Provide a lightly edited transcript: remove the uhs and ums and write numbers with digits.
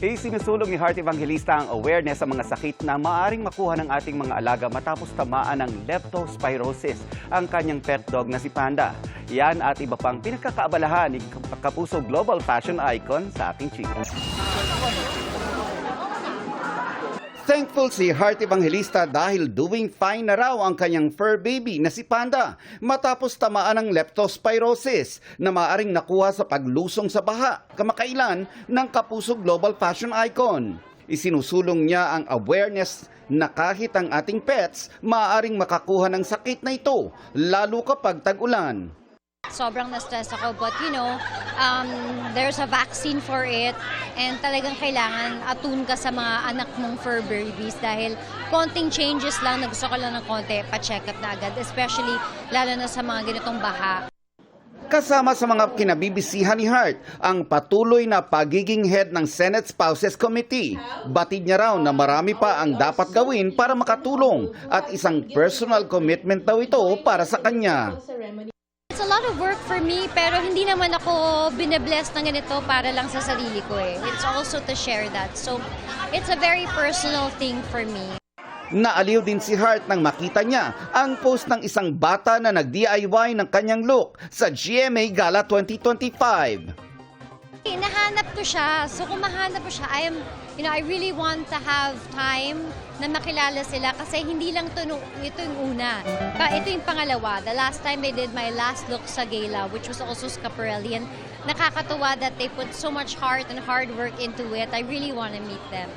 Isinusulong ni Heart Evangelista ang awareness sa mga sakit na maaaring makuha ng ating mga alaga matapos tamaan ng leptospirosis ang kanyang pet dog na si Panda. Yan at iba pang pinagkakaabalahan ni Kapuso Global Fashion Icon sa ating chika. Thankful si Heart Evangelista dahil doing fine na raw ang kanyang fur baby na si Panda matapos tamaan ng leptospirosis na maaaring nakuha sa paglusong sa baha kamakailan ng Kapuso Global Fashion Icon. Isinusulong niya ang awareness na kahit ang ating pets maaaring makakuha ng sakit na ito lalo kapag tag-ulan. Sobrang na-stress ako but there's a vaccine for it and talagang kailangan atune ka sa mga anak mong fur babies dahil konting changes lang na gusto ko lang ng konti, pa-check up na agad, especially lalo na sa mga ganitong baha. Kasama sa mga kinabibisihan ni Heart ang patuloy na pagiging head ng Senate Spouses Committee. Batid niya raw na marami pa ang dapat gawin para makatulong at isang personal commitment daw ito para sa kanya. It's a lot of work for me pero hindi naman ako bine-bless ng ganito para lang sa sarili ko eh. It's also to share that. So it's a very personal thing for me. Naaliw din si Heart nang makita niya ang post ng isang bata na nag-DIY ng kanyang look sa GMA Gala 2025. Nahanap ko siya. So kung mahanap ko siya, I really want to have time na makilala sila kasi hindi lang ito yung una. Ito yung pangalawa. The last time they did my last look sa gala, which was also Scaparelli, and nakakatuwa that they put so much heart and hard work into it. I really want to meet them.